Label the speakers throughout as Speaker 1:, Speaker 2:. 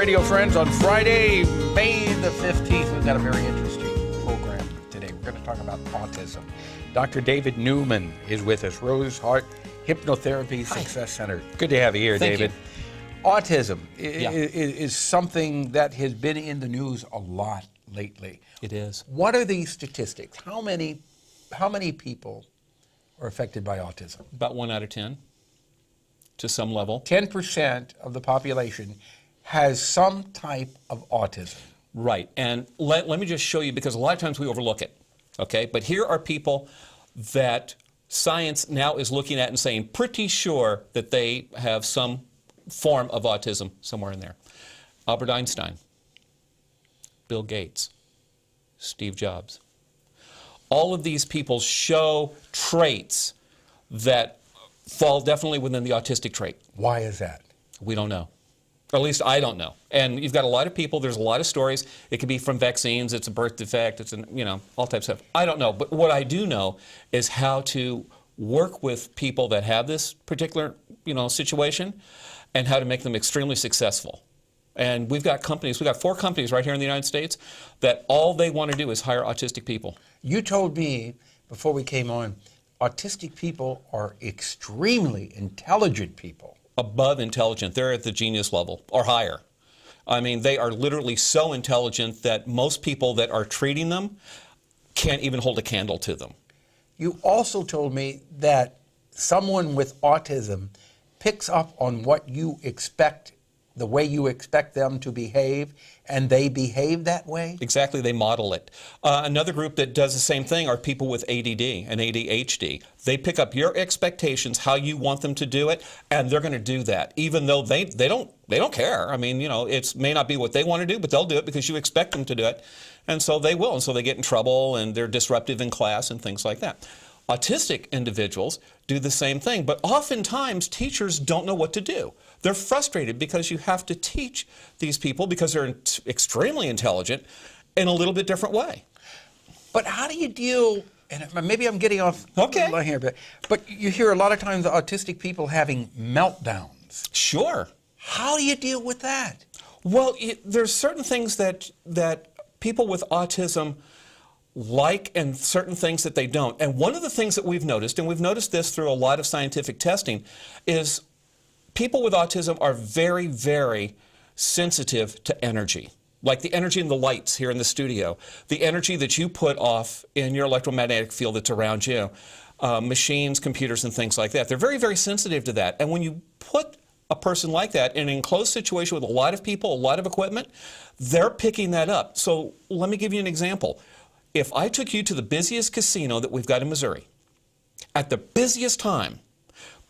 Speaker 1: radio friends. On Friday, May the 15th, we've got a very interesting program today. We're going to talk about autism. Dr. David Newman is with us, RoseHeart Hypnotherapy Success Center. Good to have you here,
Speaker 2: Thank
Speaker 1: David.
Speaker 2: you.
Speaker 1: Autism is something that has been in the news a lot lately.
Speaker 2: It is.
Speaker 1: What are the statistics? How many people are affected by autism?
Speaker 2: About 1 out of 10 to some level.
Speaker 1: 10% of the population has some type of autism.
Speaker 2: Right. And let me just show you, because a lot of times we overlook it. Okay. But here are people that science now is looking at and saying pretty sure that they have some form of autism somewhere in there. Albert Einstein, Bill Gates, Steve Jobs. All of these people show traits that fall definitely within the autistic trait.
Speaker 1: Why is that?
Speaker 2: We don't know. Or at least I don't know. And you've got a lot of people, there's a lot of stories. It could be from vaccines, it's a birth defect, it's all types of stuff. I don't know. But what I do know is how to work with people that have this particular, situation and how to make them extremely successful. And we've got 4 companies right here in the United States that all they want to do is hire autistic people.
Speaker 1: You told me before we came on, autistic people are extremely intelligent people.
Speaker 2: Above intelligent. They're at the genius level or higher. I mean, they are literally so intelligent that most people that are treating them can't even hold a candle to them.
Speaker 1: You also told me that someone with autism picks up on what you expect, the way you expect them to behave, and they behave that way?
Speaker 2: Exactly, they model it. Another group that does the same thing are people with ADD and ADHD. They pick up your expectations, how you want them to do it, and they're going to do that, even though they don't care. I mean, it may not be what they want to do, but they'll do it because you expect them to do it, and so they will. And so they get in trouble, and they're disruptive in class and things like that. Autistic individuals do the same thing, but oftentimes teachers don't know what to do. They're frustrated because you have to teach these people, because they're extremely intelligent, in a little bit different way.
Speaker 1: But how do you deal, and maybe I'm getting off
Speaker 2: Okay.
Speaker 1: line here, but you hear a lot of times autistic people having meltdowns.
Speaker 2: Sure.
Speaker 1: How do you deal with that?
Speaker 2: Well, there's certain things that people with autism like, and certain things that they don't. And one of the things that we've noticed, and we've noticed this through a lot of scientific testing, is people with autism are very, very sensitive to energy. Like the energy in the lights here in the studio, the energy that you put off in your electromagnetic field that's around you, machines, computers, and things like that. They're very, very sensitive to that. And when you put a person like that in an enclosed situation with a lot of people, a lot of equipment, they're picking that up. So let me give you an example. If I took you to the busiest casino that we've got in Missouri, at the busiest time,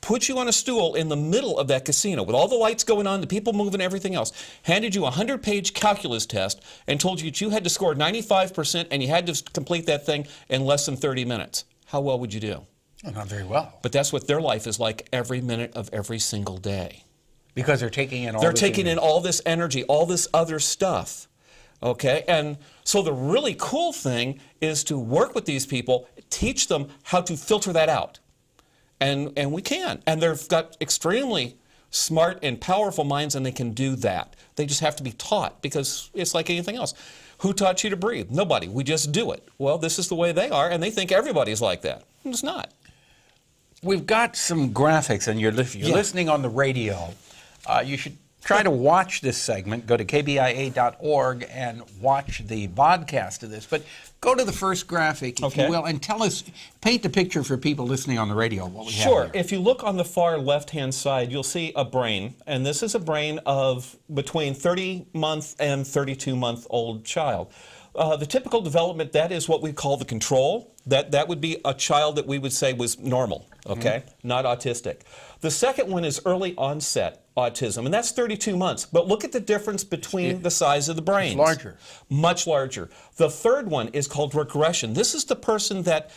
Speaker 2: put you on a stool in the middle of that casino with all the lights going on, the people moving, everything else, handed you a 100-page calculus test and told you that you had to score 95% and you had to complete that thing in less than 30 minutes, how well would you do?
Speaker 1: Well, not very well.
Speaker 2: But that's what their life is like every minute of every single day.
Speaker 1: Because they're taking in all
Speaker 2: They're taking in all this energy, all this other stuff. Okay, and so the really cool thing is to work with these people, teach them how to filter that out. And we can. And they've got extremely smart and powerful minds, and they can do that. They just have to be taught, because it's like anything else. Who taught you to breathe? Nobody. We just do it. Well, this is the way they are, and they think everybody's like that. It's not.
Speaker 1: We've got some graphics, and you're listening on the radio. You should try to watch this segment. Go to kbia.org and watch the podcast of this. But go to the first graphic, if you will, and tell us, paint the picture for people listening on the radio, what we have
Speaker 2: Sure.
Speaker 1: here.
Speaker 2: If you look on the far left-hand side, you'll see a brain, and this is a brain of between 30-month and 32-month-old child. The typical development, that is what we call the control. That would be a child that we would say was normal, okay, not autistic. The second one is early onset autism, and that's 32 months. But look at the difference between the size of the brains.
Speaker 1: It's larger.
Speaker 2: Much larger. The third one is called regression. This is the person that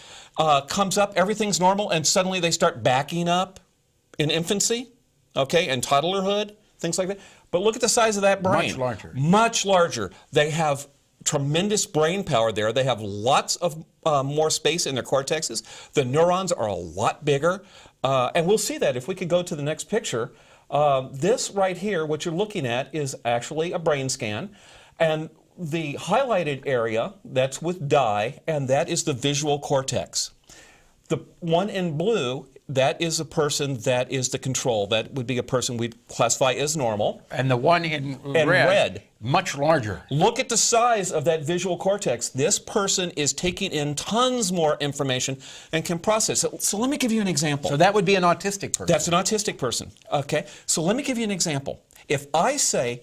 Speaker 2: comes up, everything's normal, and suddenly they start backing up in infancy, okay, and toddlerhood, things like that. But look at the size of that brain.
Speaker 1: Much larger.
Speaker 2: Much larger. They have tremendous brain power there. They have lots of more space in their cortexes. The neurons are a lot bigger. And we'll see that if we could go to the next picture. This right here, what you're looking at, is actually a brain scan. And the highlighted area, that's with dye, and that is the visual cortex. The one in blue, that is a person that is the control. That would be a person we'd classify as normal.
Speaker 1: And the one in
Speaker 2: And red.
Speaker 1: much larger.
Speaker 2: Look at the size of that visual cortex. This person is taking in tons more information and can process it. So let me give you an example.
Speaker 1: So that would be an autistic person.
Speaker 2: That's an autistic person. Okay. So let me give you an example. If I say,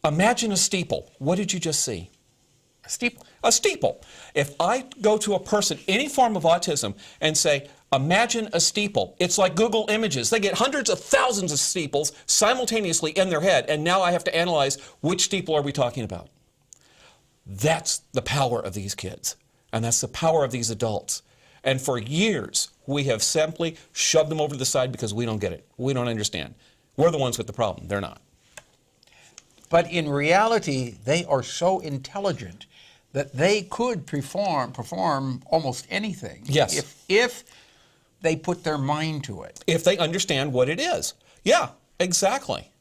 Speaker 2: imagine a steeple, what did you just see?
Speaker 1: A steeple.
Speaker 2: A steeple. If I go to a person, any form of autism, and say, imagine a steeple, it's like Google Images. They get hundreds of thousands of steeples simultaneously in their head, and now I have to analyze which steeple are we talking about. That's the power of these kids, and that's the power of these adults. And for years, we have simply shoved them over to the side because we don't get it. We don't understand. We're the ones with the problem. They're not.
Speaker 1: But in reality, they are so intelligent that they could perform almost anything.
Speaker 2: Yes.
Speaker 1: If they put their mind to it.
Speaker 2: If they understand what it is. Yeah, exactly.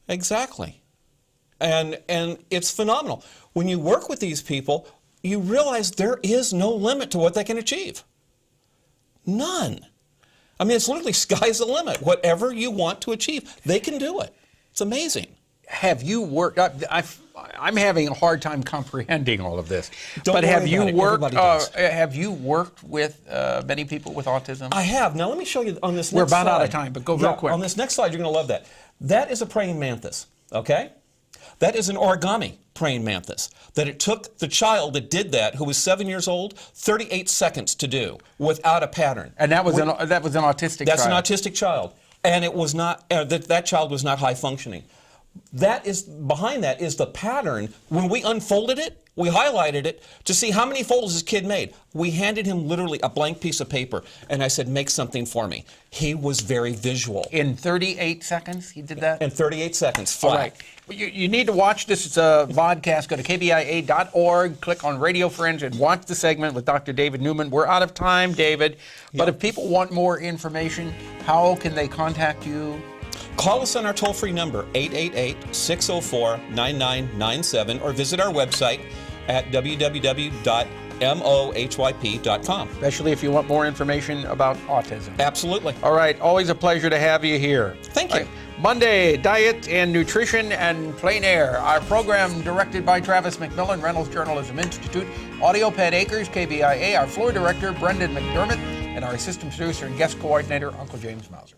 Speaker 2: Exactly. And it's phenomenal. When you work with these people, you realize there is no limit to what they can achieve. None. I mean, it's literally sky's the limit. Whatever you want to achieve, they can do it. It's amazing.
Speaker 1: Have you worked? I'm having a hard time comprehending all of this.
Speaker 2: Don't
Speaker 1: but
Speaker 2: worry
Speaker 1: have you
Speaker 2: about it.
Speaker 1: worked?
Speaker 2: Everybody does.
Speaker 1: Have you worked with many people with autism?
Speaker 2: I have. Now let me show you on this next slide.
Speaker 1: We're about out of time, but go real quick.
Speaker 2: On this next slide, you're going to love that. That is a praying mantis, okay? That is an origami praying mantis. That it took the child that did that, who was 7 years old, 38 seconds to do without a pattern.
Speaker 1: And that was an autistic
Speaker 2: That's
Speaker 1: child.
Speaker 2: an autistic child. And it was not, that child was not high functioning. That is, behind that is the pattern. When we unfolded it, we highlighted it to see how many folds this kid made. We handed him literally a blank piece of paper, and I said, make something for me. He was very visual.
Speaker 1: In 38 seconds, he did that?
Speaker 2: In 38 seconds, flat.
Speaker 1: All right. Well, you need to watch this vodcast. Go to kbia.org, click on Radio Friends, and watch the segment with Dr. David Newman. We're out of time, David. But if people want more information, how can they contact you?
Speaker 2: Call us on our toll-free number, 888-604-9997, or visit our website at www.mohyp.com.
Speaker 1: Especially if you want more information about autism.
Speaker 2: Absolutely.
Speaker 1: All right, always a pleasure to have you here.
Speaker 2: Thank you.
Speaker 1: All right. Monday, Diet and Nutrition and Plain Air. Our program directed by Travis McMillen, Reynolds Journalism Institute, Audio Pet Akers, KBIA, our floor director, Brendan McDermott, and our assistant producer and guest coordinator, Uncle James Mauser.